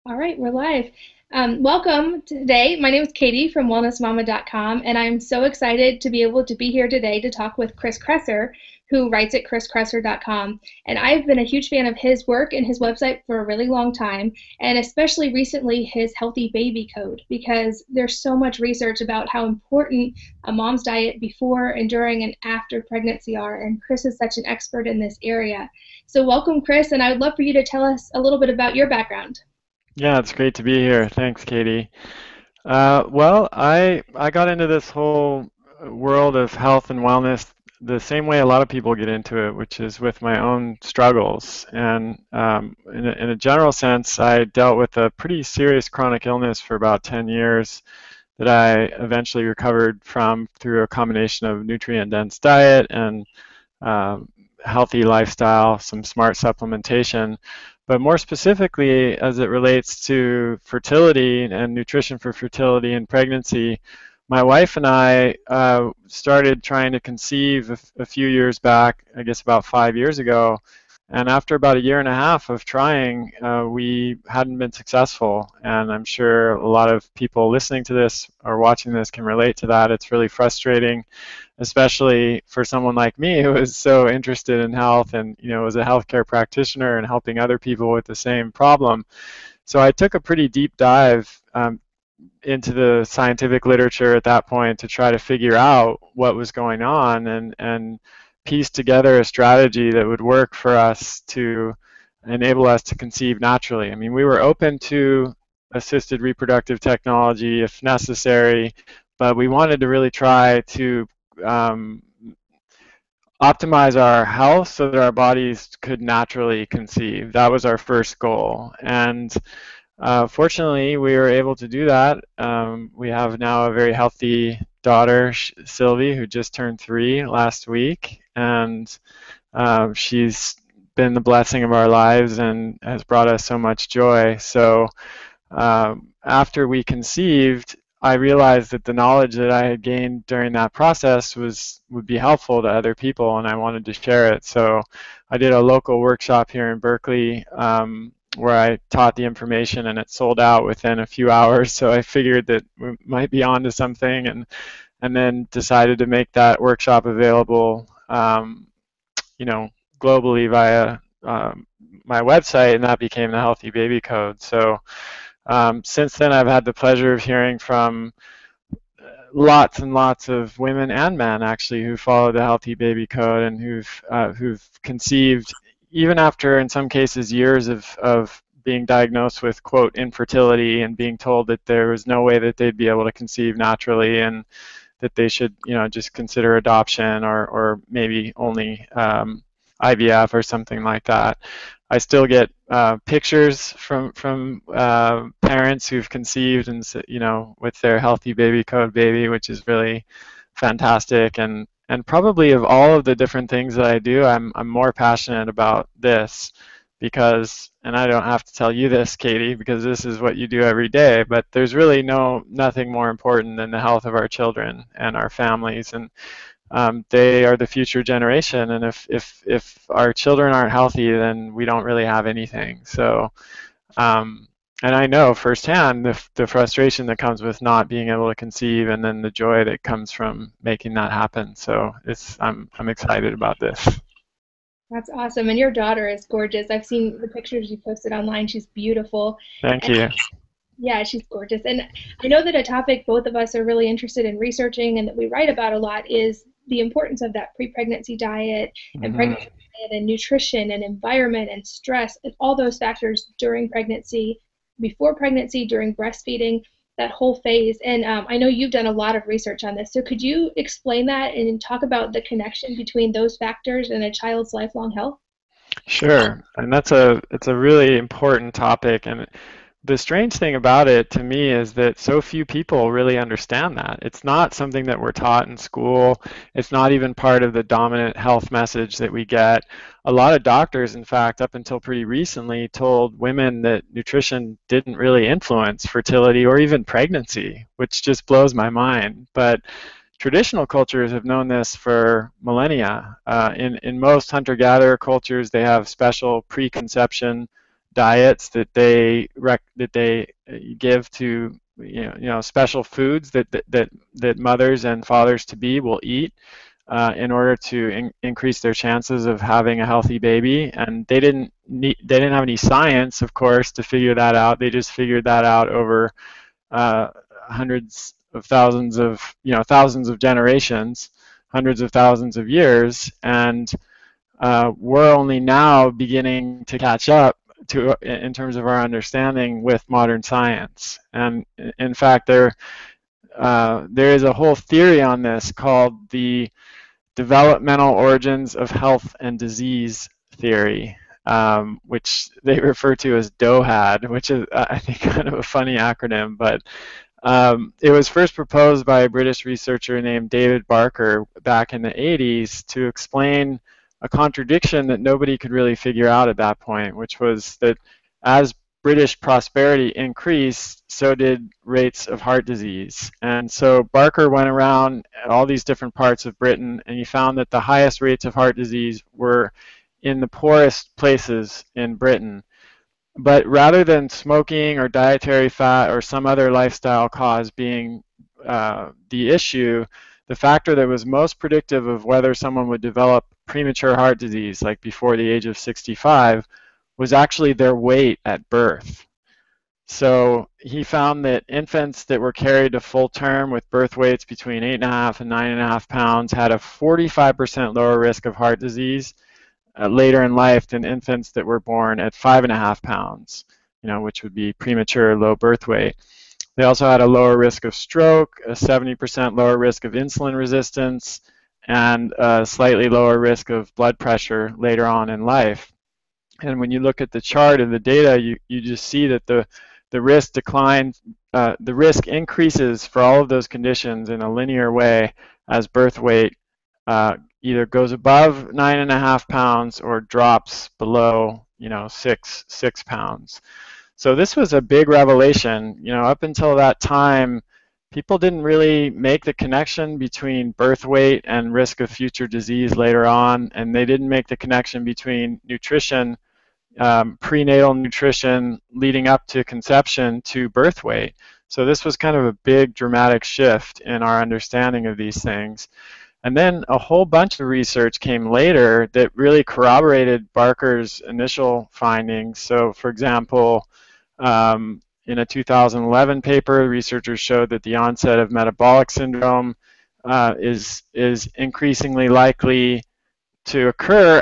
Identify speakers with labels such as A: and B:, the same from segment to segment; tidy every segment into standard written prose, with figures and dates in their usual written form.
A: All right, we're live. Welcome today. My name is Katie from wellnessmama.com, and I'm so excited to be able to be here today to talk with Chris Kresser, who writes at chriskresser.com. And I've been a huge fan of his work and his website for a really long time, and especially recently his Healthy Baby Code, because there's so much research about how important a mom's diet before and during and after pregnancy are, and Chris is such an expert in this area. So welcome, Chris, and I would love for you to tell us a little bit about your background.
B: Yeah, it's great to be here. Thanks, Katie. I got into this whole world of health and wellness the same way a lot of people get into it, which is with my own struggles. And in a general sense, I dealt with a pretty serious chronic illness for about 10 years that I eventually recovered from through a combination of nutrient-dense diet and healthy lifestyle, some smart supplementation. But more specifically, as it relates to fertility and nutrition for fertility and pregnancy, my wife and I started trying to conceive a few years back, I guess about 5 years ago. And after about a year and a half of trying, we hadn't been successful. And I'm sure a lot of people listening to this or watching this can relate to that. It's really frustrating, especially for someone like me who is so interested in health and was a healthcare practitioner and helping other people with the same problem. So I took a pretty deep dive into the scientific literature at that point to try to figure out what was going on and piece together a strategy that would work for us to enable us to conceive naturally. I mean, we were open to assisted reproductive technology if necessary, but we wanted to really try to um, optimize our health so that our bodies could naturally conceive. That was our first goal. And fortunately, we were able to do that. We have now a very healthy daughter, Sylvie, who just turned 3 last week. And she's been the blessing of our lives and has brought us so much joy. So after we conceived, I realized that the knowledge that I had gained during that process would be helpful to other people, and I wanted to share it. So I did a local workshop here in Berkeley where I taught the information, and it sold out within a few hours. So I figured that we might be onto something, and then decided to make that workshop available, globally via my website, and that became the Healthy Baby Code. So since then, I've had the pleasure of hearing from lots and lots of women and men actually who follow the Healthy Baby Code and who've conceived even after, in some cases, years of being diagnosed with, quote, infertility and being told that there was no way that they'd be able to conceive naturally and that they should, just consider adoption or maybe only IVF or something like that. I still get pictures from parents who've conceived and with their Healthy Baby Code baby, which is really fantastic. And probably of all of the different things that I do, I'm more passionate about this because, and I don't have to tell you this, Katie, because this is what you do every day, but there's really nothing more important than the health of our children and our families. And they are the future generation, and if our children aren't healthy, then we don't really have anything. So, and I know firsthand the frustration that comes with not being able to conceive, and then the joy that comes from making that happen. So I'm excited about this.
A: That's awesome. And your daughter is gorgeous. I've seen the pictures you posted online. She's beautiful.
B: Thank
A: And
B: you.
A: yeah, she's gorgeous. And I know that a topic both of us are really interested in researching and that we write about a lot is the importance of that pre-pregnancy diet and
B: Hmm.
A: pregnancy diet and nutrition and environment and stress and all those factors during pregnancy, before pregnancy, during breastfeeding, that whole phase. And I know you've done a lot of research on this. So could you explain that and talk about the connection between those factors and a child's lifelong health?
B: Sure, and it's a really important topic, and the strange thing about it to me is that so few people really understand that. It's not something that we're taught in school. It's not even part of the dominant health message that we get. A lot of doctors, in fact, up until pretty recently, told women that nutrition didn't really influence fertility or even pregnancy, which just blows my mind. But traditional cultures have known this for millennia. In most hunter-gatherer cultures, they have special preconception diets that they give to special foods that mothers and fathers to be will eat in order to increase their chances of having a healthy baby. And they didn't have any science, of course, to figure that out. They just figured that out over uh, hundreds of thousands of thousands of generations, hundreds of thousands of years, and we're only now beginning to catch up to in terms of our understanding with modern science. And in fact, there is a whole theory on this called the Developmental Origins of Health and Disease theory, which they refer to as DOHAD, which is, I think, kind of a funny acronym, but it was first proposed by a British researcher named David Barker back in the 80s to explain a contradiction that nobody could really figure out at that point, which was that as British prosperity increased, so did rates of heart disease. And so Barker went around at all these different parts of Britain, and he found that the highest rates of heart disease were in the poorest places in Britain. But rather than smoking or dietary fat or some other lifestyle cause being the issue, the factor that was most predictive of whether someone would develop premature heart disease, like before the age of 65, was actually their weight at birth. So he found that infants that were carried to full term with birth weights between 8.5 and 9.5 pounds had a 45% lower risk of heart disease later in life than infants that were born at 5.5 pounds, which would be premature low birth weight. They also had a lower risk of stroke, a 70% lower risk of insulin resistance, and a slightly lower risk of blood pressure later on in life. And when you look at the chart of the data, you just see that the risk declines, the risk increases for all of those conditions in a linear way as birth weight either goes above 9.5 pounds or drops below, 6 pounds. So this was a big revelation. Up until that time, people didn't really make the connection between birth weight and risk of future disease later on, and they didn't make the connection between nutrition, prenatal nutrition leading up to conception to birth weight. So this was kind of a big dramatic shift in our understanding of these things. And then a whole bunch of research came later that really corroborated Barker's initial findings. So for example, in a 2011 paper, researchers showed that the onset of metabolic syndrome is increasingly likely to occur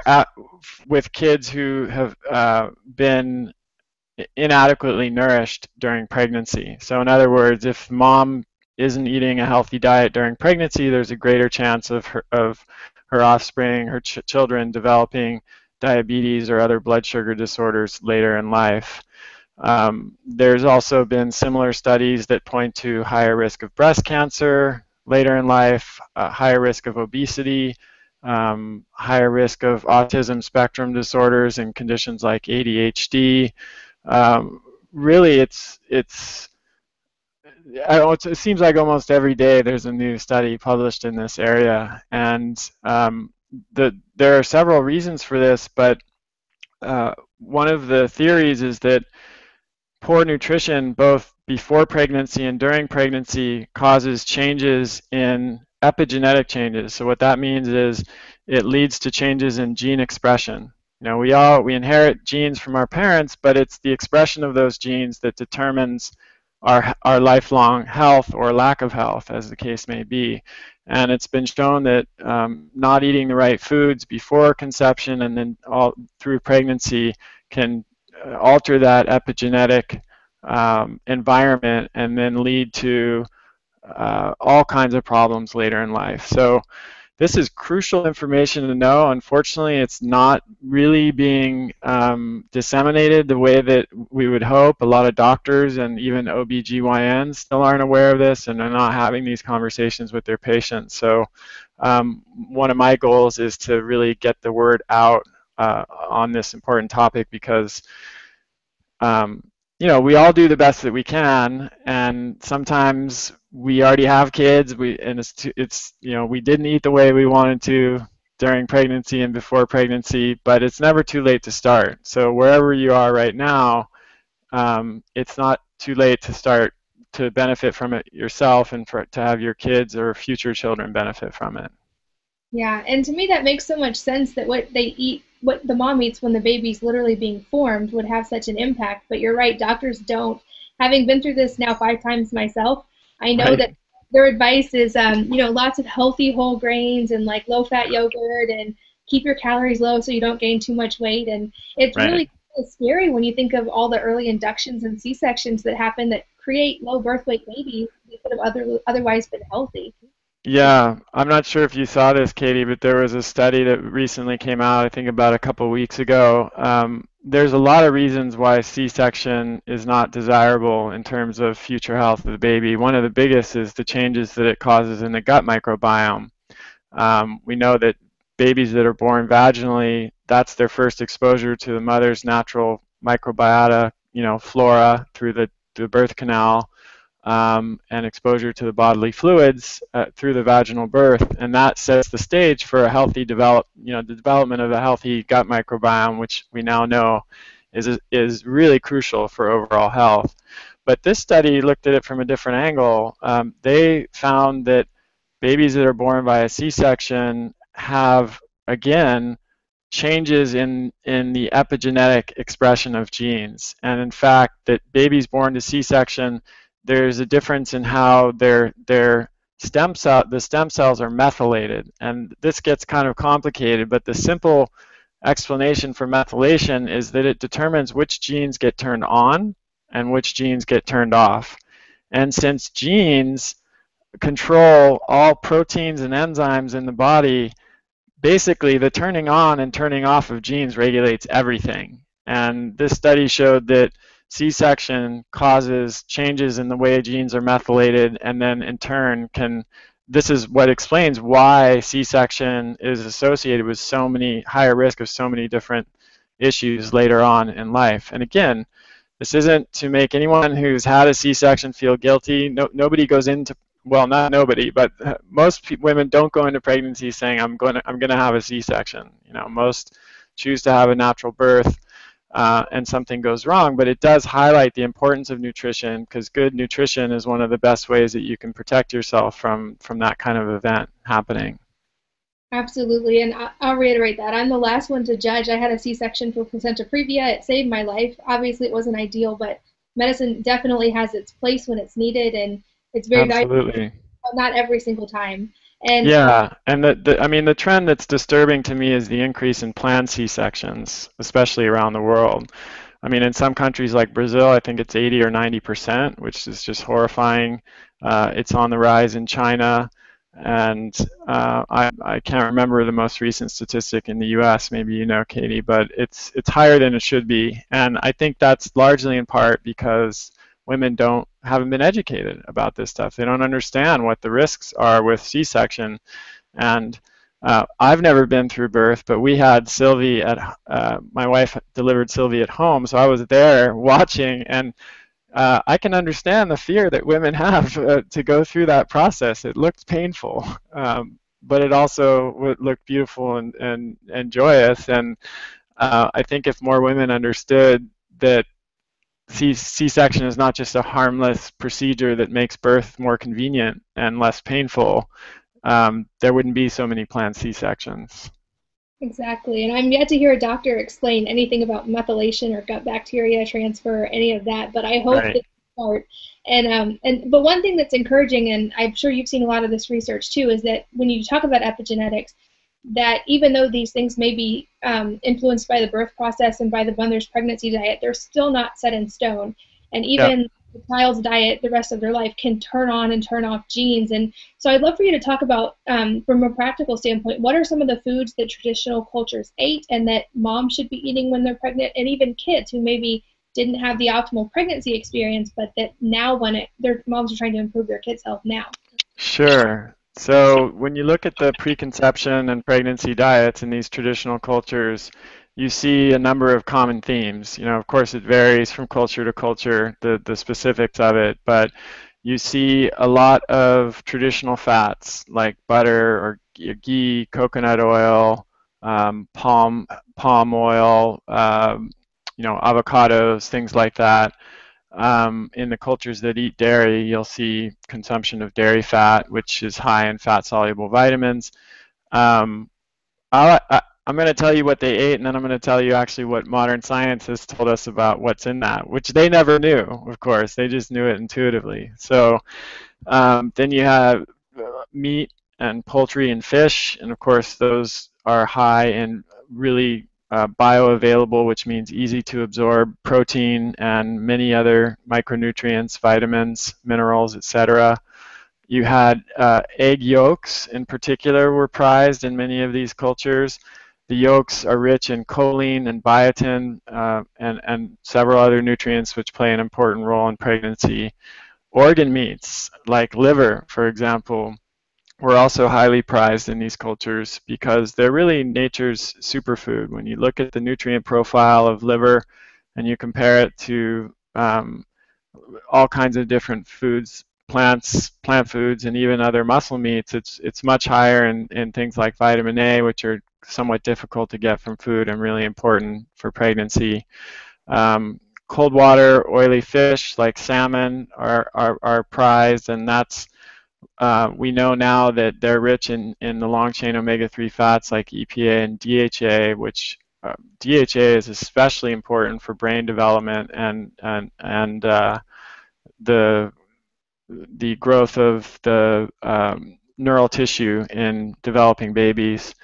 B: with kids who have been inadequately nourished during pregnancy. So in other words, if mom isn't eating a healthy diet during pregnancy, there's a greater chance of her offspring, her children developing diabetes or other blood sugar disorders later in life. There's also been similar studies that point to higher risk of breast cancer later in life, higher risk of obesity, higher risk of autism spectrum disorders and conditions like ADHD. Really, it seems like almost every day there's a new study published in this area, and there are several reasons for this, but one of the theories is that poor nutrition both before pregnancy and during pregnancy causes changes in epigenetic changes. So what that means is it leads to changes in gene expression. We inherit genes from our parents, but it's the expression of those genes that determines our lifelong health or lack of health, as the case may be. And it's been shown that not eating the right foods before conception and then all through pregnancy can alter that epigenetic environment and then lead to all kinds of problems later in life. So this is crucial information to know. Unfortunately, it's not really being disseminated the way that we would hope. A lot of doctors and even OBGYNs still aren't aware of this and are not having these conversations with their patients. So one of my goals is to really get the word out on this important topic, because we all do the best that we can, and sometimes we already have kids, and we didn't eat the way we wanted to, during pregnancy and before pregnancy, but it's never too late to start. So wherever you are right now, it's not too late to start to benefit from it yourself and to have your kids or future children benefit from it.
A: Yeah, and to me that makes so much sense that what they eat, what the mom eats when the baby's literally being formed would have such an impact. But you're right, doctors don't. Having been through this now 5 times myself, I know
B: Right,
A: that their advice is, lots of healthy whole grains and like low-fat yogurt and keep your calories low so you don't gain too much weight. And it's
B: right.
A: really scary when you think of all the early inductions and C-sections that happen that create low birth weight babies that could have otherwise been healthy.
B: Yeah, I'm not sure if you saw this, Katie, but there was a study that recently came out, I think about a couple weeks ago. There's a lot of reasons why C-section is not desirable in terms of future health of the baby. One of the biggest is the changes that it causes in the gut microbiome. We know that babies that are born vaginally, that's their first exposure to the mother's natural microbiota, flora through the birth canal, and exposure to the bodily fluids through the vaginal birth, and that sets the stage for a healthy the development of a healthy gut microbiome, which we now know is really crucial for overall health. But this study looked at it from a different angle. They found that babies that are born by a C-section have, again, changes in the epigenetic expression of genes. And in fact, that babies born to C-section, there's a difference in how the stem cells are methylated. And this gets kind of complicated, but the simple explanation for methylation is that it determines which genes get turned on and which genes get turned off. And since genes control all proteins and enzymes in the body, basically the turning on and turning off of genes regulates everything. And this study showed that C-section causes changes in the way genes are methylated, and then in turn this is what explains why C-section is associated with so many higher risk of so many different issues later on in life. And again, this isn't to make anyone who's had a C-section feel guilty. Nobody goes into, well, not nobody, but most women don't go into pregnancy saying I'm going to have a C-section. Most choose to have a natural birth, and something goes wrong. But it does highlight the importance of nutrition, because good nutrition is one of the best ways that you can protect yourself from that kind of event happening.
A: Absolutely, and I'll reiterate that. I'm the last one to judge. I had a C-section for placenta previa. It saved my life. Obviously, it wasn't ideal, but medicine definitely has its place when it's needed, and it's very valuable,
B: Absolutely.
A: but not every single time. And
B: Yeah, and I mean, the trend that's disturbing to me is the increase in planned C-sections, especially around the world. I mean, in some countries like Brazil, I think it's 80 or 90%, which is just horrifying. It's on the rise in China, and I can't remember the most recent statistic in the U.S. Maybe you know, Katie, but it's higher than it should be, and I think that's largely in part because women haven't been educated about this stuff. They don't understand what the risks are with C-section. And I've never been through birth, but we had Sylvie my wife delivered Sylvie at home, so I was there watching, and I can understand the fear that women have to go through that process. It looked painful, but it also looked beautiful and joyous. And I think if more women understood that C-section is not just a harmless procedure that makes birth more convenient and less painful, there wouldn't be so many planned C-sections.
A: exactly, and I'm yet to hear a doctor explain anything about methylation or gut bacteria transfer or any of that, but I hope
B: Right.
A: that part. But one thing that's encouraging, and I'm sure you've seen a lot of this research too, is that when you talk about epigenetics, that even though these things may be influenced by the birth process and by the mother's pregnancy diet, they're still not set in stone. And
B: Yeah.
A: even the child's diet the rest of their life can turn on and turn off genes. And so I'd love for you to talk about, from a practical standpoint, what are some of the foods that traditional cultures ate and that moms should be eating when they're pregnant, and even kids who maybe didn't have the optimal pregnancy experience, but that now their moms are trying to improve their kids' health now.
B: Sure. So when you look at the preconception and pregnancy diets in these traditional cultures, you see a number of common themes. Of course, it varies from culture to culture, the specifics of it, but you see a lot of traditional fats like butter or ghee, coconut oil, palm oil, avocados, things like that. In the cultures that eat dairy, you'll see consumption of dairy fat, which is high in fat-soluble vitamins. Um, I'm going to tell you what they ate, and then I'm going to tell you actually what modern science has told us about what's in that, which they never knew, of course. They just knew it intuitively. So then you have meat and poultry and fish, and of course those are high in really bioavailable, which means easy to absorb, protein and many other micronutrients, vitamins, minerals, etc. You had egg yolks in particular were prized in many of these cultures. The yolks are rich in choline and biotin and several other nutrients which play an important role in pregnancy. Organ meats, like liver, for example, were also highly prized in these cultures because they're really nature's superfood. When you look at the nutrient profile of liver and you compare it to all kinds of different foods, plant foods, and even other muscle meats, it's much higher in things like vitamin A, which are somewhat difficult to get from food and really important for pregnancy. Cold water, oily fish like salmon are prized, and that's we know now that they're rich in the long chain omega-3 fats like EPA and DHA, which DHA is especially important for brain development and the growth of the neural tissue in developing babies.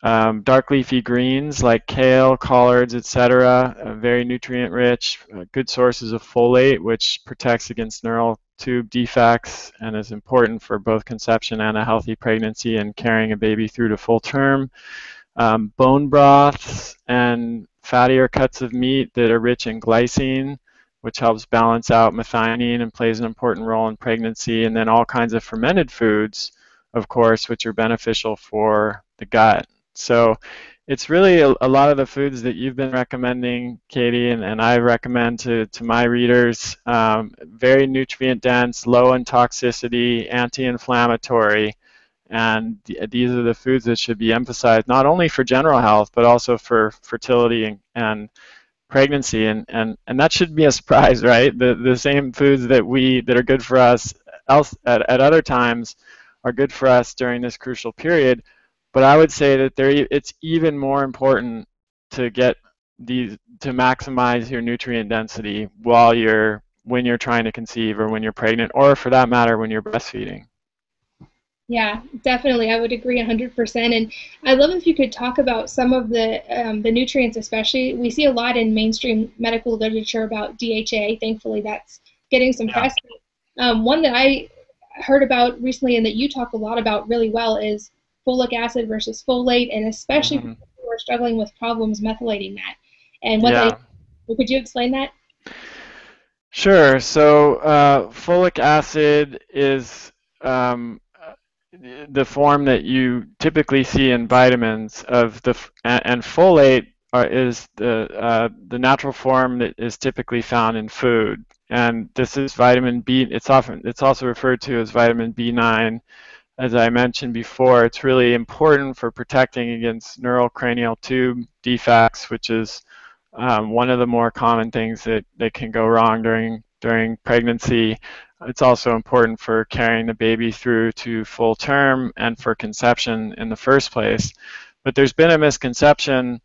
B: Dark leafy greens like kale, collards, etc., very nutrient rich, good sources of folate, which protects against neural tube defects and is important for both conception and a healthy pregnancy and carrying a baby through to full term. Bone broths and fattier cuts of meat that are rich in glycine, which helps balance out methionine and plays an important role in pregnancy, and then all kinds of fermented foods, of course, which are beneficial for the gut. So it's really a lot of the foods that you've been recommending, Katie, and I recommend to my readers. Very nutrient dense, low in toxicity, anti-inflammatory, and these are the foods that should be emphasized not only for general health but also for fertility and pregnancy, and that shouldn't be a surprise, right? The same foods that are good for us at other times are good for us during this crucial period. But I would say that it's even more important to get to maximize your nutrient density when you're trying to conceive or when you're pregnant, or for that matter when you're breastfeeding.
A: Yeah, definitely. I would agree 100%. And I love if you could talk about some of the nutrients, especially. We see a lot in mainstream medical literature about DHA. Thankfully, that's getting some press. One that I heard about recently and that you talk a lot about really well is folic acid versus folate, and especially people who are struggling with problems methylating that. And what that is. Could you explain that?
B: Sure. So folic acid is the form that you typically see in vitamins and folate is the natural form that is typically found in food, and this is vitamin B. It's also referred to as vitamin B9. As I mentioned before, it's really important for protecting against neural cranial tube defects, which is one of the more common things that can go wrong during pregnancy. It's also important for carrying the baby through to full term and for conception in the first place. But there's been a misconception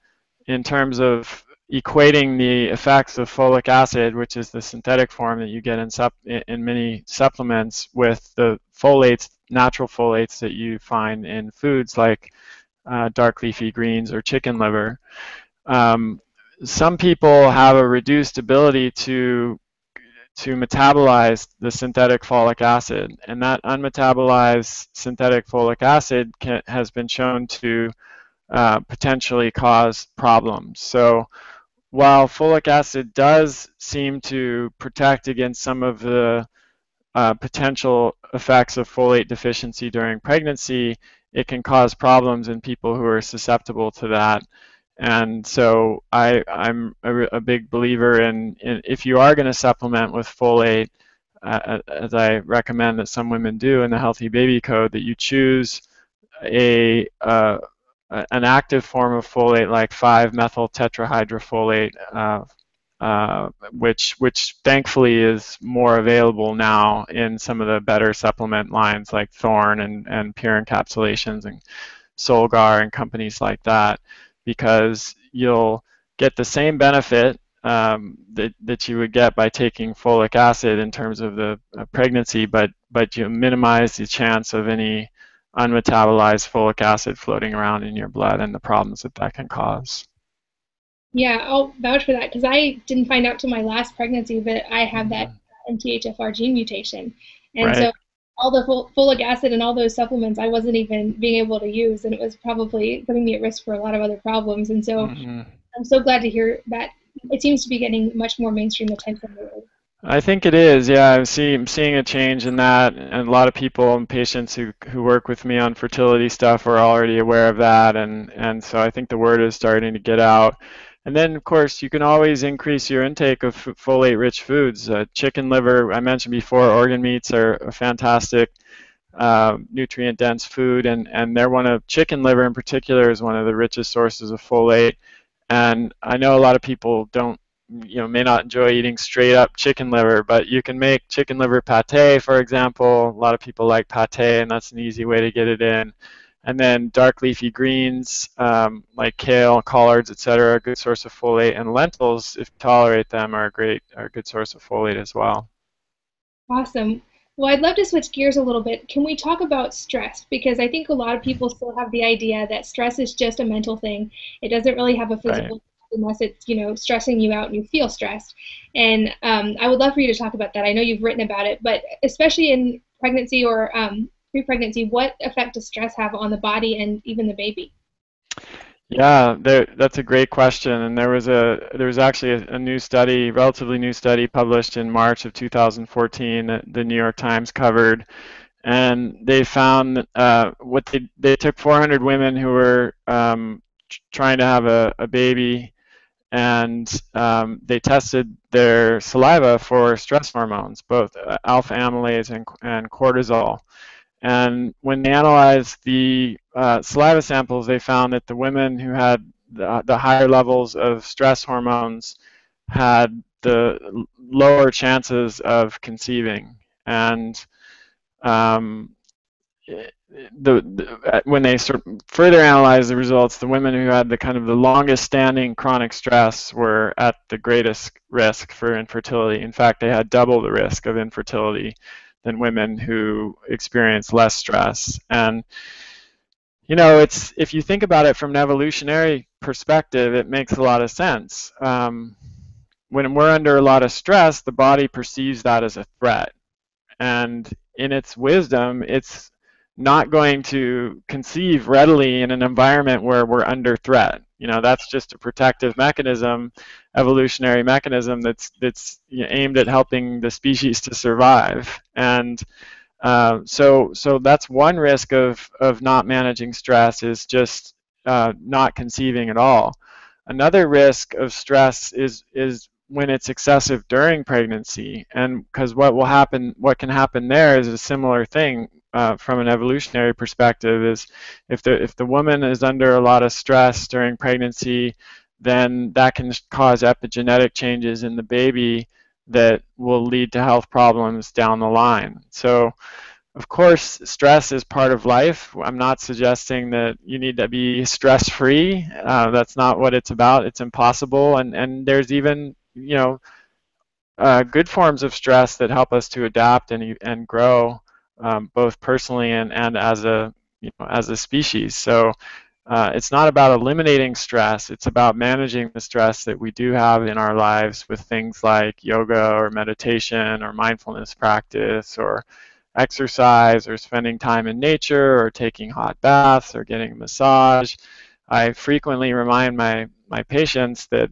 B: in terms of equating the effects of folic acid, which is the synthetic form that you get in many supplements, with the natural folates that you find in foods like dark leafy greens or chicken liver. Some people have a reduced ability to metabolize the synthetic folic acid, and that unmetabolized synthetic folic acid has been shown to potentially cause problems. So while folic acid does seem to protect against some of the potential effects of folate deficiency during pregnancy, it can cause problems in people who are susceptible to that. And so I'm a big believer in if you are going to supplement with folate, as I recommend that some women do in the Healthy Baby Code, that you choose a an active form of folate like 5-methyl tetrahydrofolate, which thankfully is more available now in some of the better supplement lines like Thorne and Pure Encapsulations and Solgar and companies like that, because you'll get the same benefit that you would get by taking folic acid in terms of the pregnancy, but you minimize the chance of any unmetabolized folic acid floating around in your blood and the problems that that can cause.
A: Yeah, I'll vouch for that because I didn't find out till my last pregnancy that I have that
B: Mhm.
A: MTHFR gene mutation. And
B: Right.
A: so all the folic acid and all those supplements I wasn't even being able to use, and it was probably putting me at risk for a lot of other problems. And so
B: Mhm.
A: I'm so glad to hear that it seems to be getting much more mainstream attention lately.
B: I think it is, yeah. I'm seeing a change in that, and a lot of people and patients who work with me on fertility stuff are already aware of that, and so I think the word is starting to get out. And then, of course, you can always increase your intake of folate-rich foods. Chicken liver, I mentioned before, organ meats are a fantastic nutrient-dense food, and they're one of chicken liver in particular is one of the richest sources of folate. And I know a lot of people don't, may not enjoy eating straight up chicken liver, but you can make chicken liver pate, for example. A lot of people like pate, and that's an easy way to get it in. And then dark leafy greens like kale, collards, etc., are a good source of folate. And lentils, if you tolerate them, are a good source of folate as well.
A: Awesome. Well, I'd love to switch gears a little bit. Can we talk about stress? Because I think a lot of people still have the idea that stress is just a mental thing. It doesn't really have a
B: Right.
A: physical unless it's, stressing you out and you feel stressed. And I would love for you to talk about that. I know you've written about it, but especially in pregnancy or pre-pregnancy, what effect does stress have on the body and even the baby?
B: Yeah, that's a great question. And there was actually a new study, relatively new study, published in March of 2014 that the New York Times covered, and they found what they took 400 women who were trying to have a baby, and they tested their saliva for stress hormones, both alpha amylase and cortisol. And when they analyzed the saliva samples, they found that the women who had the higher levels of stress hormones had the lower chances of conceiving. And um, when they sort of further analyzed the results, the women who had the kind of the longest standing chronic stress were at the greatest risk for infertility. In fact, they had double the risk of infertility than women who experienced less stress. And it's if you think about it from an evolutionary perspective, it makes a lot of sense. When we're under a lot of stress, the body perceives that as a threat, and in its wisdom, it's not going to conceive readily in an environment where we're under threat. That's just a protective mechanism, evolutionary mechanism that's aimed at helping the species to survive. And so that's one risk of not managing stress is just not conceiving at all. Another risk of stress is when it's excessive during pregnancy, and because what can happen there is a similar thing from an evolutionary perspective. Is if the woman is under a lot of stress during pregnancy, then that can cause epigenetic changes in the baby that will lead to health problems down the line. So of course, stress is part of life. I'm not suggesting that you need to be stress-free. That's not what it's about. It's impossible. And there's even, good forms of stress that help us to adapt and grow, both personally and as a species. So it's not about eliminating stress. It's about managing the stress that we do have in our lives with things like yoga or meditation or mindfulness practice or exercise or spending time in nature or taking hot baths or getting a massage. I frequently remind my patients that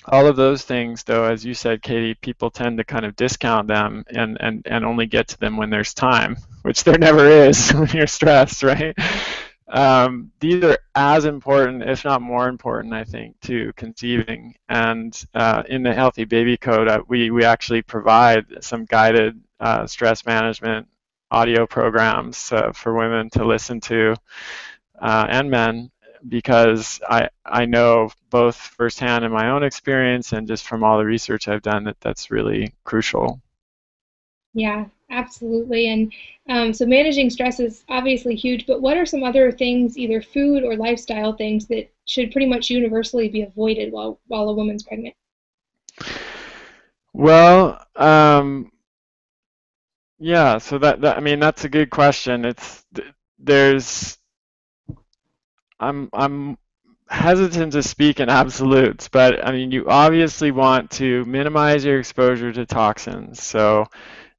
B: all of those things, though, as you said, Katie, people tend to kind of discount them and only get to them when there's time, which there never is when you're stressed, right? These are as important, if not more important, I think, to conceiving. And in the Healthy Baby Code, we actually provide some guided stress management audio programs for women to listen to, and men, because I know both firsthand in my own experience and just from all the research I've done that that's really crucial.
A: Yeah, absolutely. And so managing stress is obviously huge, but what are some other things, either food or lifestyle things, that should pretty much universally be avoided while a woman's pregnant?
B: Well, yeah, so I mean that's a good question. There's I'm hesitant to speak in absolutes, but I mean you obviously want to minimize your exposure to toxins. So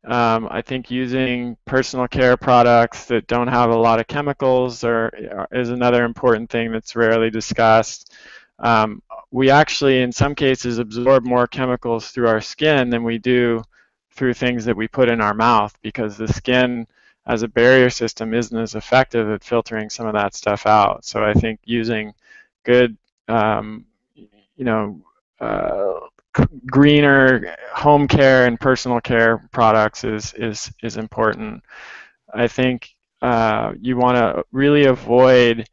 B: I think using personal care products that don't have a lot of chemicals is another important thing that's rarely discussed. We actually, in some cases, absorb more chemicals through our skin than we do through things that we put in our mouth, because the skin as a barrier system isn't as effective at filtering some of that stuff out. So I think using good, um, you know, uh, greener home care and personal care products is important. I think you want to really avoid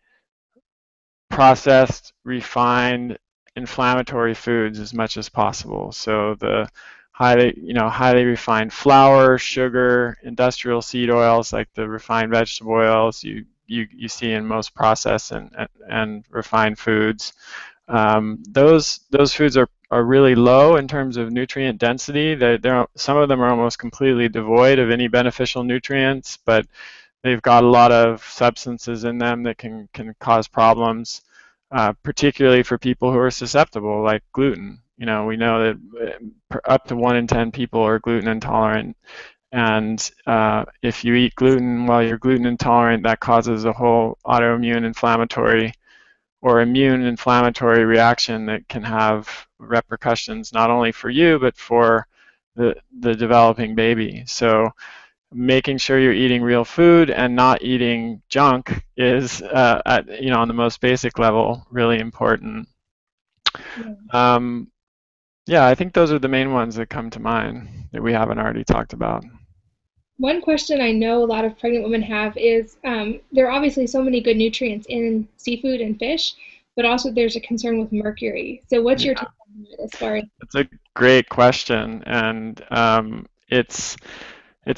B: processed, refined, inflammatory foods as much as possible. So the highly refined flour, sugar, industrial seed oils like the refined vegetable oils you see in most processed and refined foods. Those foods are really low in terms of nutrient density. Some of them are almost completely devoid of any beneficial nutrients, but they've got a lot of substances in them that can cause problems, particularly for people who are susceptible, like gluten. We know that up to 1 in 10 people are gluten intolerant, and if you eat gluten while you're gluten intolerant, that causes a whole autoimmune inflammatory or immune inflammatory reaction that can have repercussions not only for you but for the developing baby. So making sure you're eating real food and not eating junk is, on the most basic level, really important.
A: Yeah.
B: Yeah, I think those are the main ones that come to mind that we haven't already talked about.
A: One question I know a lot of pregnant women have is there are obviously so many good nutrients in seafood and fish, but also there's a concern with mercury. So what's your take
B: Yeah,
A: on that as far as?
B: that's a great question, and it's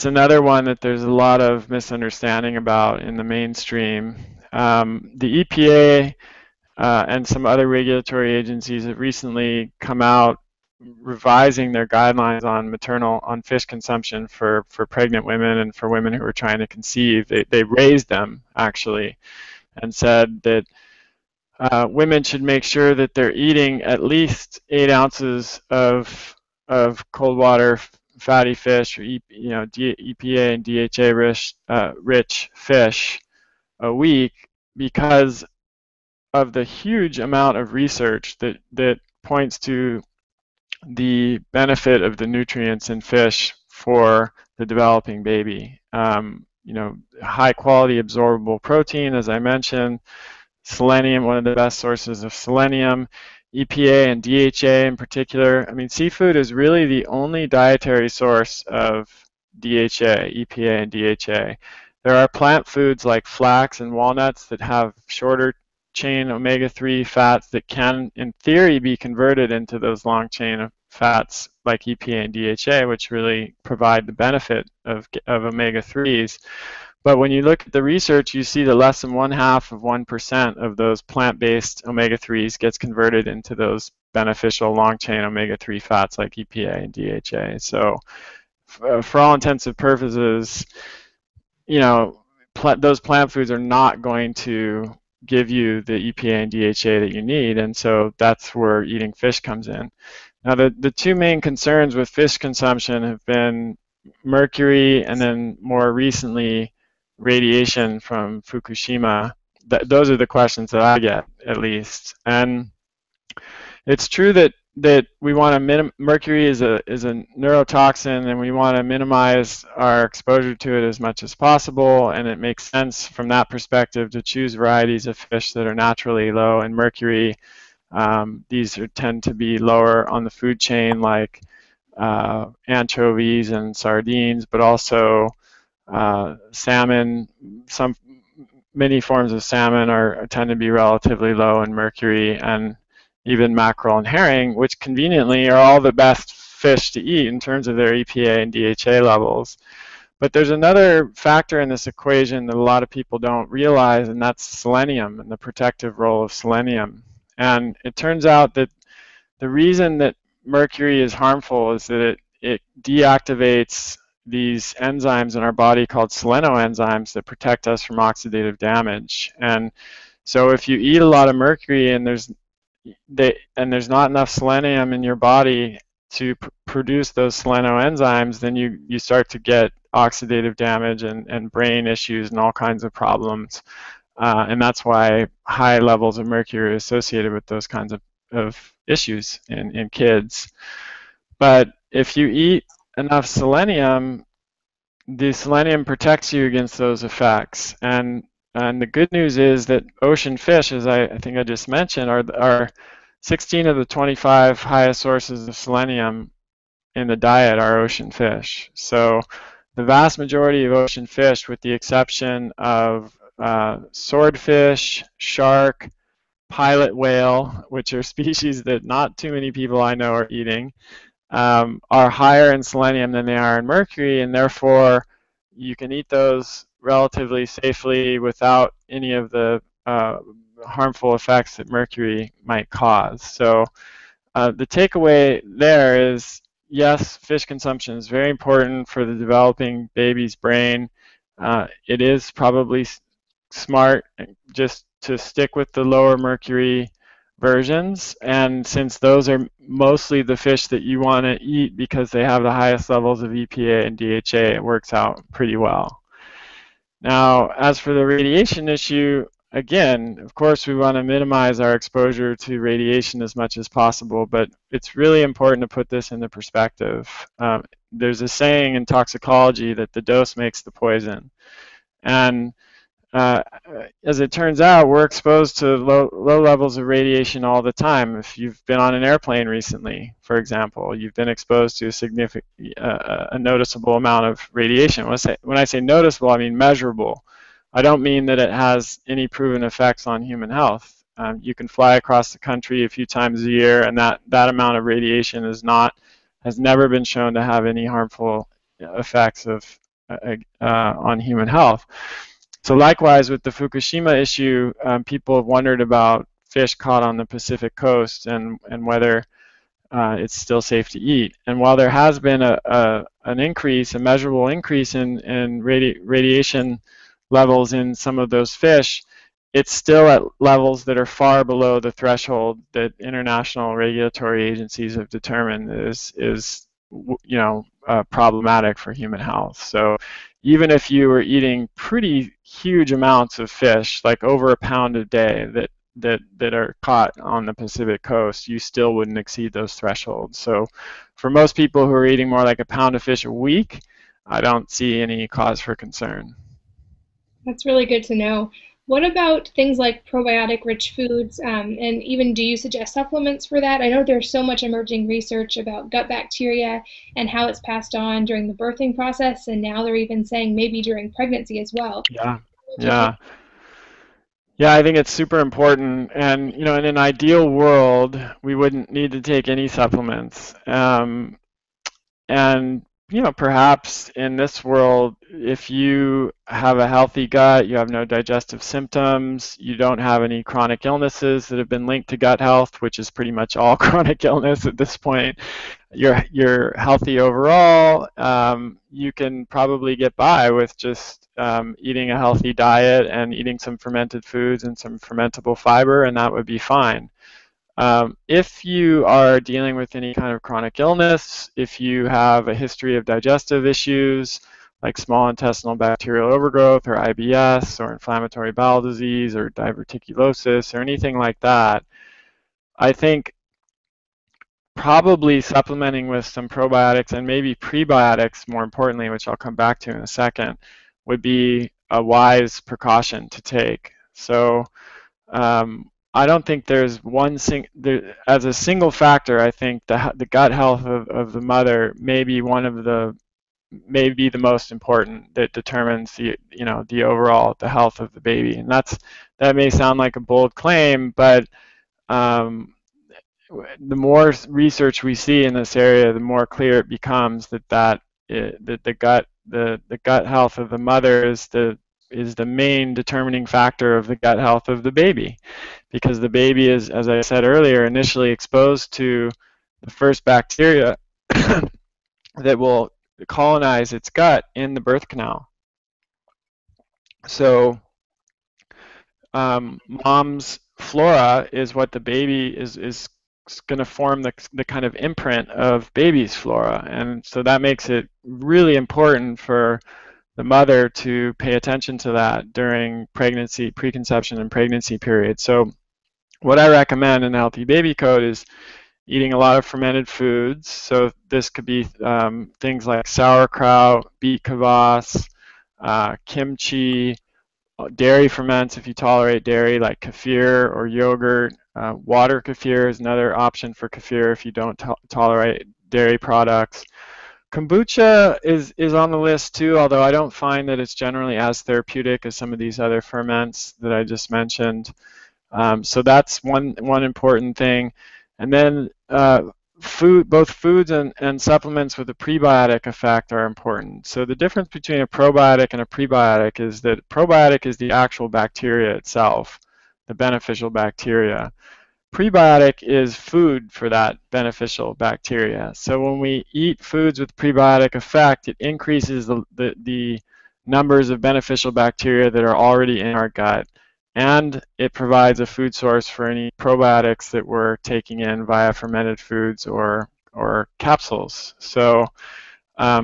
B: another one that there's a lot of misunderstanding about in the mainstream. The EPA and some other regulatory agencies have recently come out revising their guidelines on fish consumption for pregnant women and for women who are trying to conceive. They raised them actually and said that women should make sure that they're eating at least 8 ounces of cold water fatty fish, or EPA and DHA rich fish a week, because of the huge amount of research that points to the benefit of the nutrients in fish for the developing baby. High quality absorbable protein, as I mentioned, selenium, one of the best sources of selenium, EPA and DHA in particular. I mean, seafood is really the only dietary source of DHA, EPA, and DHA. There are plant foods like flax and walnuts that have shorter chain omega-3 fats that can, in theory, be converted into those long chain of fats like EPA and DHA, which really provide the benefit of omega-3s. But when you look at the research, you see that less than 0.5% of those plant-based omega-3s gets converted into those beneficial long-chain omega-3 fats like EPA and DHA. So for all intents and purposes, those plant foods are not going to give you the EPA and DHA that you need, and so that's where eating fish comes in. Now, the two main concerns with fish consumption have been mercury and then more recently radiation from Fukushima. Those are the questions that I get, at least. And it's true that we want to mercury is a neurotoxin, and we want to minimize our exposure to it as much as possible, and it makes sense from that perspective to choose varieties of fish that are naturally low in mercury. These tend to be lower on the food chain, like anchovies and sardines, but also salmon, many forms of salmon tend to be relatively low in mercury, and even mackerel and herring, which conveniently are all the best fish to eat in terms of their EPA and DHA levels. But there's another factor in this equation that a lot of people don't realize, and that's selenium and the protective role of selenium. And it turns out that the reason that mercury is harmful is that it deactivates these enzymes in our body called selenoenzymes that protect us from oxidative damage. And so if you eat a lot of mercury and there's not enough selenium in your body to produce those selenoenzymes, then you start to get oxidative damage and brain issues and all kinds of problems. And that's why high levels of mercury are associated with those kinds of issues in kids. But if you eat enough selenium, the selenium protects you against those effects. And the good news is that ocean fish, as I think I just mentioned, are 16 of the 25 highest sources of selenium in the diet are ocean fish. So the vast majority of ocean fish, with the exception of swordfish, shark, pilot whale, which are species that not too many people I know are eating, are higher in selenium than they are in mercury, and therefore you can eat those relatively safely without any of the harmful effects that mercury might cause. So the takeaway there is, yes, fish consumption is very important for the developing baby's brain. It is probably smart just to stick with the lower mercury versions, and since those are mostly the fish that you want to eat because they have the highest levels of EPA and DHA, it works out pretty well. Now, as for the radiation issue, again, of course, we want to minimize our exposure to radiation as much as possible, but it's really important to put this into perspective. There's a saying in toxicology that the dose makes the poison. And as it turns out, we're exposed to low levels of radiation all the time. If you've been on an airplane recently, for example, you've been exposed to a noticeable amount of radiation. When I say noticeable, I mean measurable. I don't mean that it has any proven effects on human health. You can fly across the country a few times a year, and that amount of radiation has never been shown to have any harmful effects on human health. So likewise, with the Fukushima issue, people have wondered about fish caught on the Pacific coast and whether it's still safe to eat. And while there has been a measurable increase in radiation levels in some of those fish, it's still at levels that are far below the threshold that international regulatory agencies have determined is problematic for human health. So even if you were eating pretty huge amounts of fish, like over a pound a day that are caught on the Pacific coast, you still wouldn't exceed those thresholds. So for most people who are eating more like a pound of fish a week, I don't see any cause for concern.
A: That's really good to know. What about things like probiotic-rich foods, and even do you suggest supplements for that? I know there's so much emerging research about gut bacteria and how it's passed on during the birthing process, and now they're even saying maybe during pregnancy as well.
B: Yeah, yeah. Yeah, I think it's super important. And, in an ideal world, we wouldn't need to take any supplements. And perhaps in this world, if you have a healthy gut, you have no digestive symptoms, you don't have any chronic illnesses that have been linked to gut health, which is pretty much all chronic illness at this point, you're healthy overall, you can probably get by with just eating a healthy diet and eating some fermented foods and some fermentable fiber, and that would be fine. If you are dealing with any kind of chronic illness, if you have a history of digestive issues like small intestinal bacterial overgrowth or IBS or inflammatory bowel disease or diverticulosis or anything like that, I think probably supplementing with some probiotics and maybe prebiotics, more importantly, which I'll come back to in a second, would be a wise precaution to take. So I don't think there's as a single factor. I think the gut health of the mother may be one of the may be the most important, that determines the overall the health of the baby. And that may sound like a bold claim, but the more research we see in this area, the more clear it becomes that the gut health of the mother is the main determining factor of the gut health of the baby, because the baby is, as I said earlier, initially exposed to the first bacteria that will colonize its gut in the birth canal. So mom's flora is what the baby is going to form the kind of imprint of baby's flora. And so that makes it really important for the mother to pay attention to that during pregnancy, preconception and pregnancy period. So what I recommend in the Healthy Baby Code is eating a lot of fermented foods. So this could be things like sauerkraut, beet kvass, kimchi, dairy ferments if you tolerate dairy, like kefir or yogurt. Water kefir is another option for kefir if you don't tolerate dairy products. Kombucha is on the list too, although I don't find that it's generally as therapeutic as some of these other ferments that I just mentioned. So that's one important thing. And then both foods and supplements with a prebiotic effect are important. So the difference between a probiotic and a prebiotic is that probiotic is the actual bacteria itself, the beneficial bacteria. Prebiotic is food for that beneficial bacteria. So when we eat foods with prebiotic effect, it increases the numbers of beneficial bacteria that are already in our gut, and it provides a food source for any probiotics that we're taking in via fermented foods or capsules. So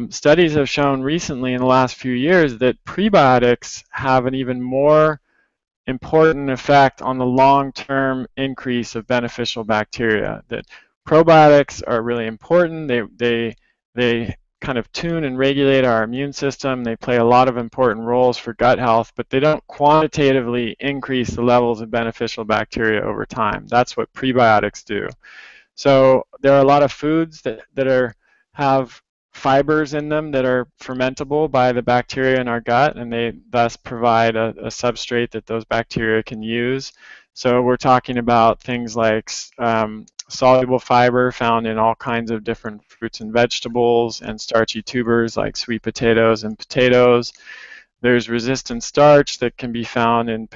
B: studies have shown recently in the last few years that prebiotics have an even more important effect on the long-term increase of beneficial bacteria. That probiotics are really important. They kind of tune and regulate our immune system. They play a lot of important roles for gut health, but they don't quantitatively increase the levels of beneficial bacteria over time. That's what prebiotics do. So there are a lot of foods that have fibers in them that are fermentable by the bacteria in our gut, and they thus provide a substrate that those bacteria can use. So we're talking about things like soluble fiber found in all kinds of different fruits and vegetables, and starchy tubers like sweet potatoes and potatoes. There's resistant starch that can be found in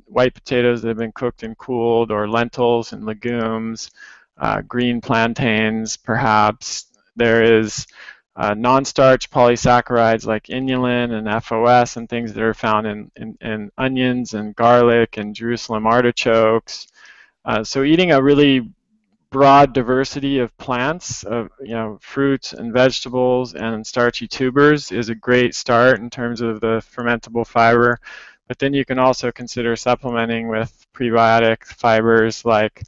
B: white potatoes that have been cooked and cooled, or lentils and legumes, green plantains perhaps. There is non-starch polysaccharides like inulin and FOS and things that are found in onions and garlic and Jerusalem artichokes. So eating a really broad diversity of plants, fruits and vegetables and starchy tubers is a great start in terms of the fermentable fiber. But then you can also consider supplementing with prebiotic fibers like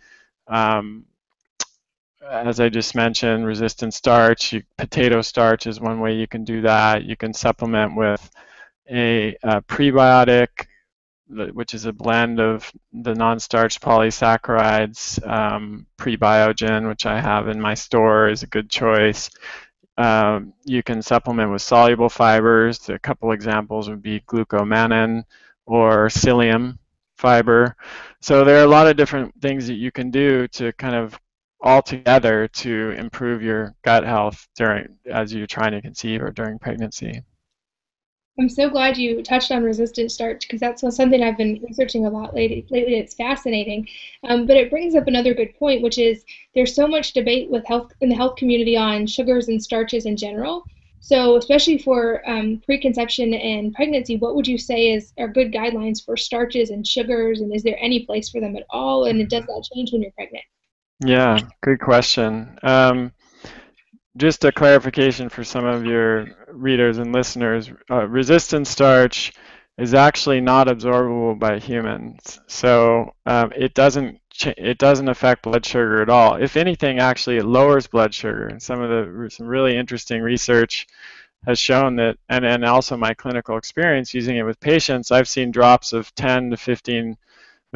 B: as I just mentioned, resistant starch. Potato starch is one way you can do that. You can supplement with a prebiotic, which is a blend of the non-starch polysaccharides. Prebiogen, which I have in my store, is a good choice. You can supplement with soluble fibers. A couple examples would be glucomannan or psyllium fiber. So there are a lot of different things that you can do to kind of all together to improve your gut health as you're trying to conceive or during pregnancy.
A: I'm so glad you touched on resistant starch because that's something I've been researching a lot lately. It's fascinating, but it brings up another good point, which is there's so much debate with health in the health community on sugars and starches in general. So, especially for preconception and pregnancy, what would you say are good guidelines for starches and sugars, and is there any place for them at all? And does that change when you're pregnant?
B: Yeah, good question. Just a clarification for some of your readers and listeners, resistant starch is actually not absorbable by humans. So it doesn't affect blood sugar at all. If anything, actually it lowers blood sugar. And some really interesting research has shown that, and also my clinical experience using it with patients, I've seen drops of 10 to 15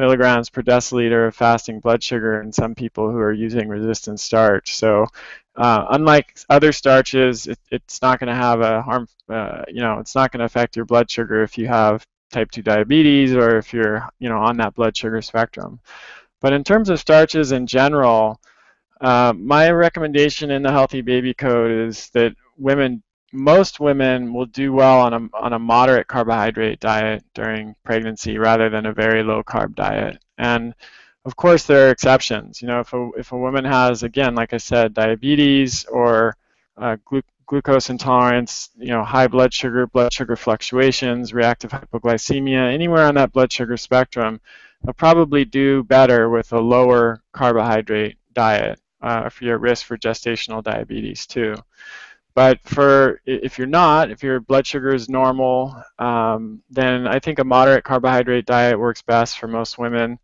B: milligrams per deciliter of fasting blood sugar in some people who are using resistant starch. So unlike other starches, it's not going to have a harm, it's not going to affect your blood sugar if you have type 2 diabetes or if you're, on that blood sugar spectrum. But in terms of starches in general, my recommendation in the Healthy Baby Code is that most women will do well on a moderate carbohydrate diet during pregnancy rather than a very low carb diet. And of course, there are exceptions. If a woman has, again, like I said, diabetes or glucose intolerance, high blood sugar fluctuations, reactive hypoglycemia, anywhere on that blood sugar spectrum, they'll probably do better with a lower carbohydrate diet if you're at risk for gestational diabetes too. But if your blood sugar is normal, then I think a moderate carbohydrate diet works best for most women.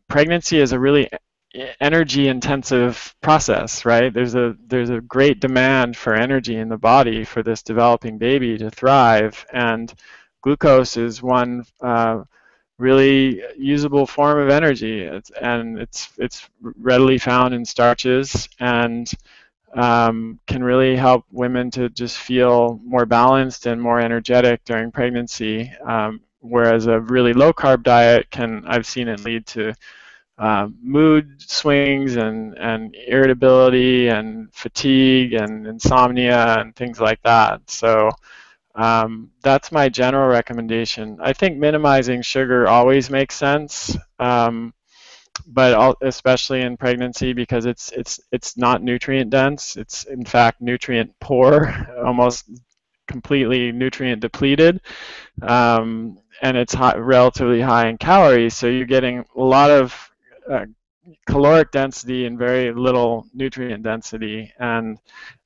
B: Pregnancy is a really energy-intensive process, right? There's a great demand for energy in the body for this developing baby to thrive, and glucose is one really usable form of energy, it's readily found in starches and can really help women to just feel more balanced and more energetic during pregnancy. Whereas a really low carb diet I've seen it lead to mood swings and irritability and fatigue and insomnia and things like that. So that's my general recommendation. I think minimizing sugar always makes sense, but especially in pregnancy because it's not nutrient dense. It's in fact nutrient poor, almost completely nutrient depleted, and it's relatively high in calories. So you're getting a lot of caloric density and very little nutrient density, and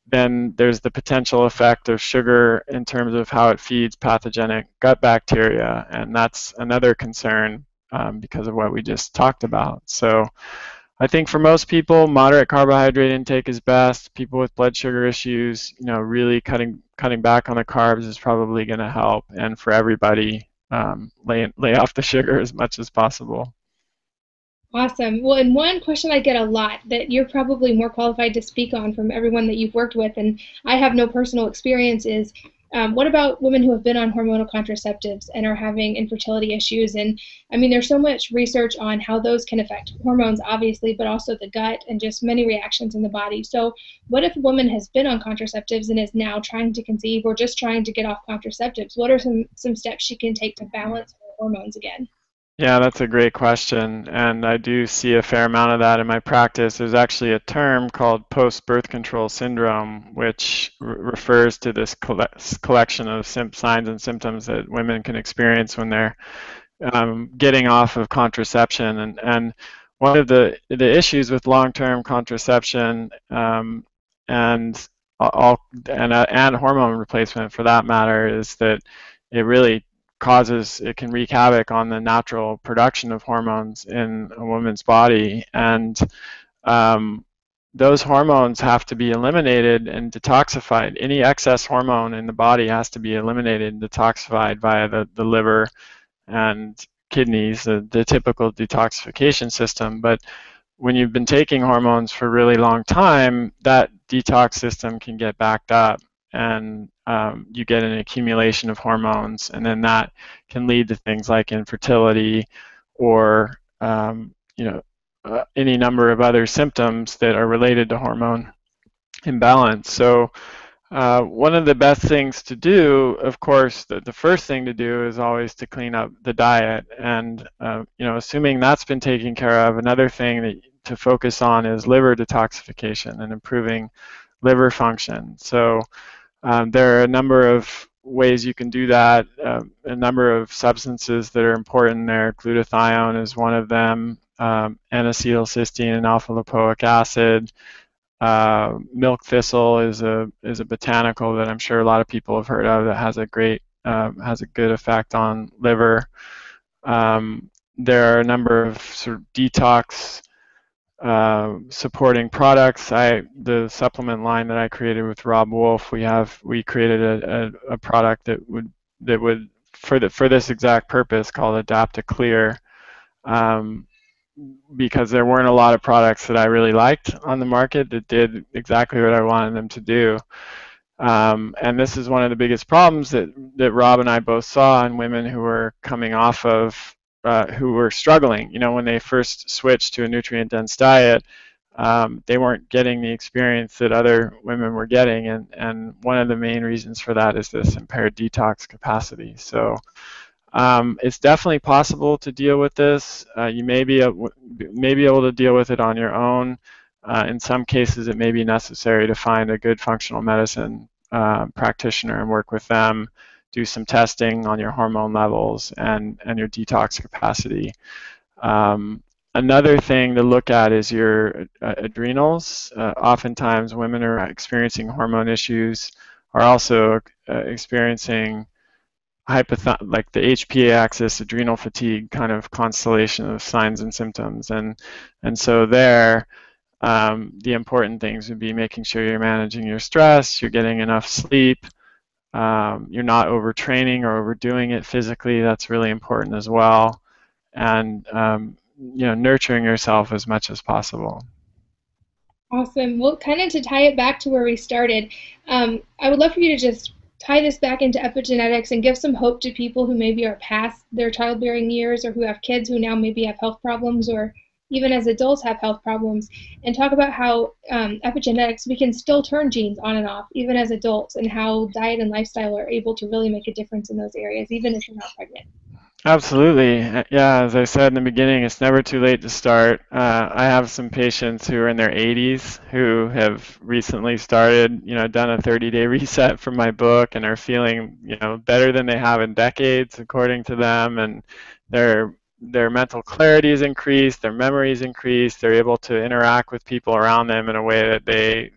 B: then there's the potential effect of sugar in terms of how it feeds pathogenic gut bacteria, and that's another concern because of what we just talked about. So I think for most people, moderate carbohydrate intake is best. People with blood sugar issues, really cutting back on the carbs is probably going to help, and for everybody, lay off the sugar as much as possible.
A: Awesome. Well, and one question I get a lot that you're probably more qualified to speak on from everyone that you've worked with, and I have no personal experience, is what about women who have been on hormonal contraceptives and are having infertility issues? And I mean, there's so much research on how those can affect hormones, obviously, but also the gut and just many reactions in the body. So what if a woman has been on contraceptives and is now trying to conceive or just trying to get off contraceptives? What are some steps she can take to balance her hormones again?
B: Yeah, that's a great question, and I do see a fair amount of that in my practice. There's actually a term called post-birth control syndrome, which refers to this collection of signs and symptoms that women can experience when they're getting off of contraception. And one of the issues with long-term contraception and hormone replacement, for that matter, is that it can wreak havoc on the natural production of hormones in a woman's body, and those hormones have to be eliminated and detoxified. Any excess hormone in the body has to be eliminated and detoxified via the liver and kidneys, the typical detoxification system. But when you've been taking hormones for a really long time, that detox system can get backed up, and you get an accumulation of hormones, and then that can lead to things like infertility or any number of other symptoms that are related to hormone imbalance. So one of the best things to do, of course, the first thing to do is always to clean up the diet, and assuming that's been taken care of, another thing to focus on is liver detoxification and improving liver function. So there are a number of ways you can do that, a number of substances that are important there. Glutathione is one of them, N-acetylcysteine and alpha-lipoic acid. Milk thistle is a botanical that I'm sure a lot of people have heard of that has a good effect on liver. There are a number of sort of detox supporting products. The supplement line that I created with Rob Wolf, we created a product that would for this exact purpose called Adapt to Clear, um, because there weren't a lot of products that I really liked on the market that did exactly what I wanted them to do. And this is one of the biggest problems that Rob and I both saw in women who were coming off of, who were struggling. You know, when they first switched to a nutrient-dense diet, they weren't getting the experience that other women were getting, and one of the main reasons for that is this impaired detox capacity. So it's definitely possible to deal with this. You may be able to deal with it on your own. In some cases, it may be necessary to find a good functional medicine practitioner and work with them, do some testing on your hormone levels and your detox capacity. Another thing to look at is your adrenals. Oftentimes, women are experiencing hormone issues, are also experiencing like the HPA axis adrenal fatigue kind of constellation of signs and symptoms, and so there the important things would be making sure you're managing your stress, you're getting enough sleep, you're not overtraining or overdoing it physically. That's really important as well, and nurturing yourself as much as possible.
A: Awesome. Well, kind of to tie it back to where we started, I would love for you to just tie this back into epigenetics and give some hope to people who maybe are past their childbearing years or who have kids who now maybe have health problems or even as adults have health problems, and talk about how epigenetics, we can still turn genes on and off even as adults, and how diet and lifestyle are able to really make a difference in those areas even if you're not pregnant.
B: Absolutely. Yeah, as I said in the beginning, it's never too late to start. I have some patients who are in their 80s who have recently started, done a 30-day reset from my book and are feeling, better than they have in decades, according to them. And their mental clarity is increased, their memory is increased, they're able to interact with people around them in a way that they,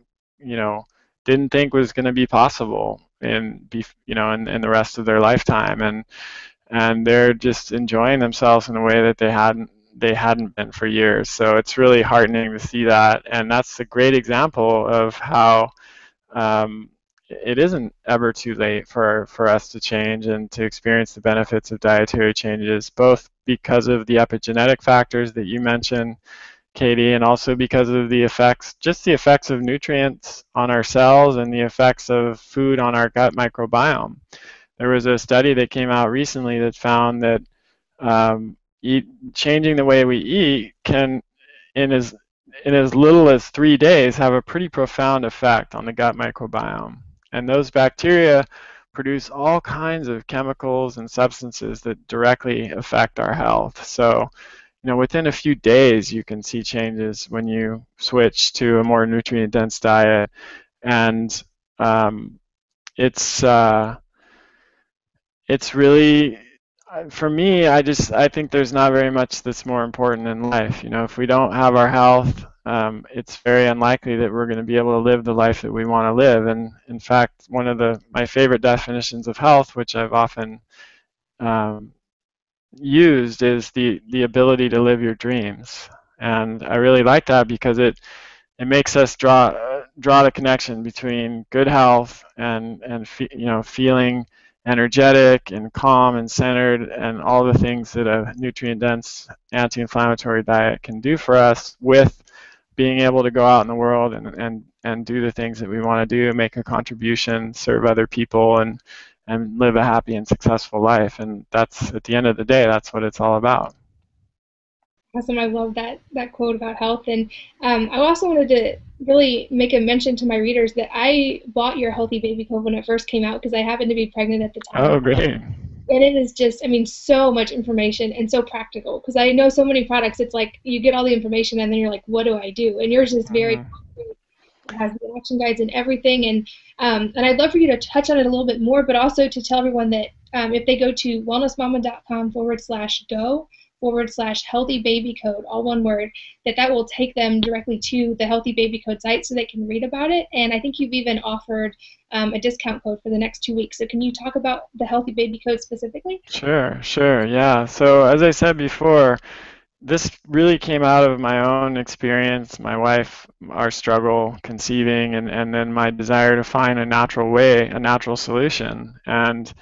B: didn't think was going to be possible in the rest of their lifetime. And they're just enjoying themselves in a way that they hadn't been for years. So it's really heartening to see that, and that's a great example of how it isn't ever too late for us to change and to experience the benefits of dietary changes, both because of the epigenetic factors that you mentioned, Katie, and also because of the effects of nutrients on our cells and the effects of food on our gut microbiome. There was a study that came out recently that found that changing the way we eat can, in as little as 3 days, have a pretty profound effect on the gut microbiome. And those bacteria produce all kinds of chemicals and substances that directly affect our health. So, within a few days, you can see changes when you switch to a more nutrient-dense diet, and it's it's really, for me, I think there's not very much that's more important in life. If we don't have our health, it's very unlikely that we're going to be able to live the life that we want to live. And in fact, one of my favorite definitions of health, which I've often um, used, is the ability to live your dreams. And I really like that because it makes us draw the connection between good health and feeling energetic and calm and centered, and all the things that a nutrient-dense anti-inflammatory diet can do for us, with being able to go out in the world and do the things that we want to do, make a contribution, serve other people, and live a happy and successful life. And that's, at the end of the day, that's what it's all about.
A: Awesome. I love that quote about health. And I also wanted to really make a mention to my readers that I bought your Healthy Baby Code when it first came out because I happened to be pregnant at the time.
B: Oh, great.
A: And it is just, I mean, so much information and so practical, because I know so many products, it's like you get all the information and then you're like, what do I do? And yours is very
B: Mhm.
A: concrete. It has the action guides and everything. And I'd love for you to touch on it a little bit more, but also to tell everyone that if they go to wellnessmama.com/go/healthy baby code, all one word, that will take them directly to the Healthy Baby Code site so they can read about it. And I think you've even offered a discount code for the next 2 weeks. So can you talk about the Healthy Baby Code specifically?
B: Sure, yeah. So as I said before, this really came out of my own experience, my wife, our struggle conceiving, and then my desire to find a natural way, a natural solution. And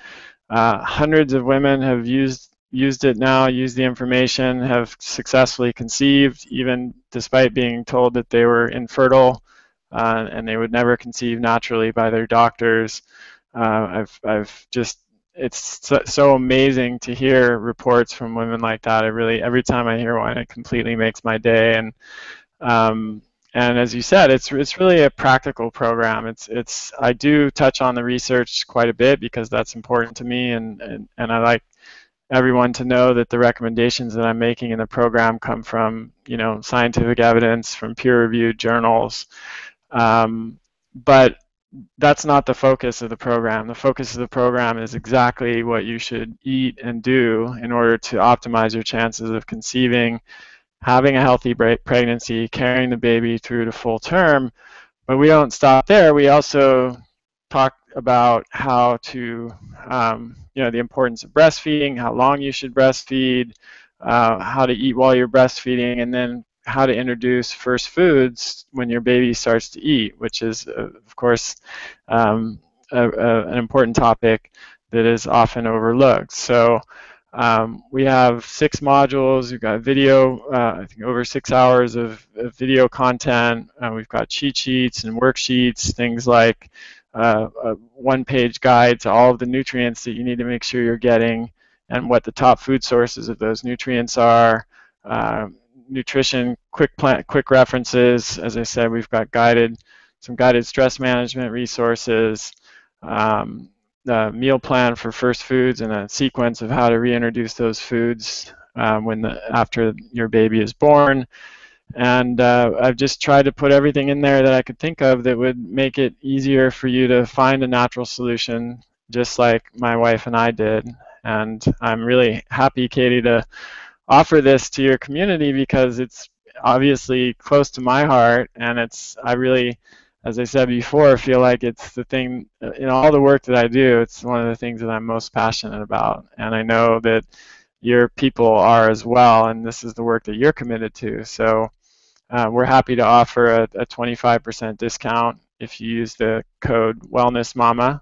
B: hundreds of women have used used it now, used the information, have successfully conceived, even despite being told that they were infertile and they would never conceive naturally by their doctors. I've just, it's so amazing to hear reports from women like that. It really, every time I hear one, it completely makes my day. Um, and as you said, it's really a practical program. I do touch on the research quite a bit because that's important to me, and I like everyone to know that the recommendations that I'm making in the program come from, scientific evidence, from peer-reviewed journals. But that's not the focus of the program. The focus of the program is exactly what you should eat and do in order to optimize your chances of conceiving, having a healthy pregnancy, carrying the baby through to full term. But we don't stop there. We also talk about how to, the importance of breastfeeding, how long you should breastfeed, how to eat while you're breastfeeding, and then how to introduce first foods when your baby starts to eat, which is, of course, an important topic that is often overlooked. So we have 6 modules. We've got video, I think over 6 hours of video content. We've got cheat sheets and worksheets, things like a one-page guide to all of the nutrients that you need to make sure you're getting and what the top food sources of those nutrients are. Nutrition, quick references. As I said, we've got some guided stress management resources. The meal plan for first foods and a sequence of how to reintroduce those foods after your baby is born. And I've just tried to put everything in there that I could think of that would make it easier for you to find a natural solution, just like my wife and I did. And I'm really happy, Katie, to offer this to your community because it's obviously close to my heart, and I really, as I said before, feel like it's the thing, in all the work that I do, it's one of the things that I'm most passionate about. And I know that your people are as well, and this is the work that you're committed to. So we're happy to offer a 25% discount if you use the code WellnessMama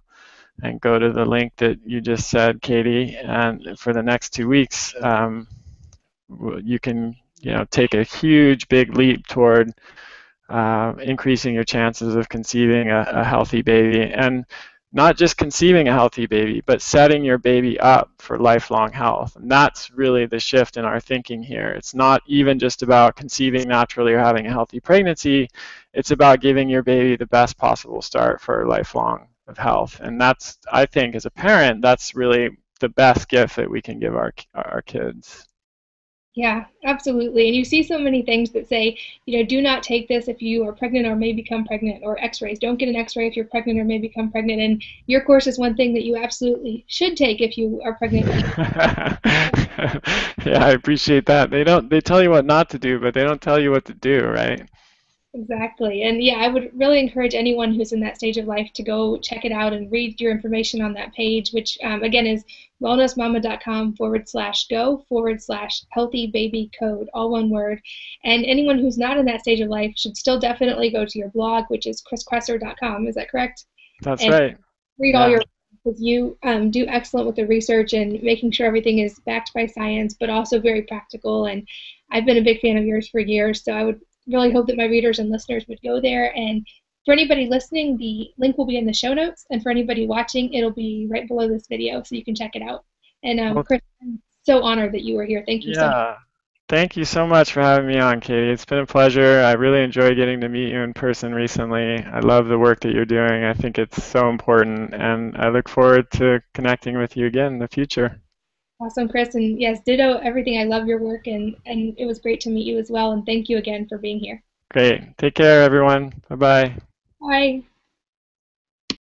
B: and go to the link that you just said, Katie. And for the next 2 weeks, you can take a huge big leap toward increasing your chances of conceiving a healthy baby, and not just conceiving a healthy baby, but setting your baby up for lifelong health. And that's really the shift in our thinking here. It's not even just about conceiving naturally or having a healthy pregnancy. It's about giving your baby the best possible start for lifelong of health. And that's, I think, as a parent, that's really the best gift that we can give our kids.
A: Yeah, absolutely. And you see so many things that say, do not take this if you are pregnant or may become pregnant, or x-rays. Don't get an x-ray if you're pregnant or may become pregnant. And your course is one thing that you absolutely should take if you are pregnant.
B: Yeah, I appreciate that. They tell you what not to do, but they don't tell you what to do, right?
A: Exactly. And yeah, I would really encourage anyone who's in that stage of life to go check it out and read your information on that page, which again is wellnessmama.com/go/healthy baby code, all one word. And anyone who's not in that stage of life should still definitely go to your blog, which is chriskresser.com. Is that correct?
B: That's
A: And
B: right.
A: read all
B: Yeah.
A: your, because you do excellent with the research and making sure everything is backed by science, but also very practical. And I've been a big fan of yours for years, so I would really hope that my readers and listeners would go there. And for anybody listening, the link will be in the show notes, and for anybody watching, it'll be right below this video, so you can check it out. And
B: Well,
A: Chris, I'm so honored that you were here. Thank you so much.
B: yeah. Thank you so much for having me on, Katie. It's been a pleasure. I really enjoyed getting to meet you in person recently. I love the work that you're doing. I think it's so important, and I look forward to connecting with you again in the future.
A: Awesome, Chris. And yes, ditto everything. I love your work, and it was great to meet you as well. And thank you again for being here.
B: Great. Take care, everyone. Bye-bye.
A: Bye.